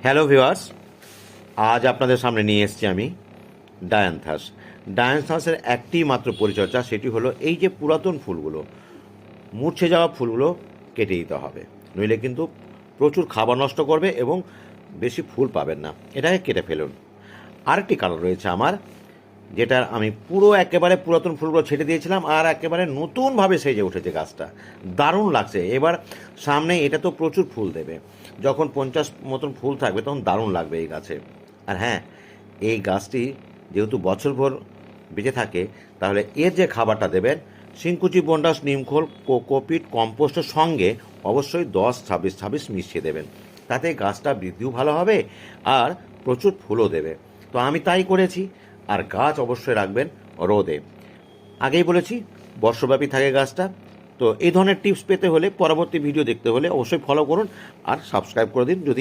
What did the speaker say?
Hello viewers, আজ আপনাদের সামনে নিয়ে এসেছি আমি ডায়ান্থাস। ডায়ান্থাসের একটি মাত্র পরিচর্যা, সেটি হলো এই যে পুরাতন ফুলগুলো, মূর্ছে যাওয়া ফুলগুলো কেটে দিতে হবে, নইলে কিন্তু প্রচুর খাবার নষ্ট করবে এবং বেশি ফুল পাবেন না। এটাকে কেটে ফেলুন। আরেকটি কারণ রয়েছে আমার, যেটার আমি পুরো একেবারে পুরাতন ফুলগুলো ছেটে দিয়েছিলাম আর একেবারে নতুনভাবে সেজে উঠেছে গাছটা, দারুণ লাগছে। এবার সামনে এটা তো প্রচুর ফুল দেবে, যখন 50 মতন ফুল থাকবে তখন দারুণ লাগবে এই গাছে। আর হ্যাঁ, এই গাছটি যেহেতু বছরভর বেঁচে থাকে, তাহলে এর যে খাবারটা দেবেন, শিংকুচি, বন্ডাস, নিমখোল, কোকোপিট, কম্পোস্টের সঙ্গে অবশ্যই 10-26-26 মিশিয়ে দেবেন। তাতে গাছটা বৃদ্ধিও ভালো হবে আর প্রচুর ফুলও দেবে। তো আমি তাই করেছি। আর গাছ অবশ্যই রাখবেন রোদে। আগেই বলেছি বর্ষব্যাপী থাকে গাছটা। তো এই ধরনের টিপস পেতে হলে, পরবর্তী ভিডিও দেখতে হলে অবশ্যই ফলো করুন আর সাবস্ক্রাইব করে দিন যদি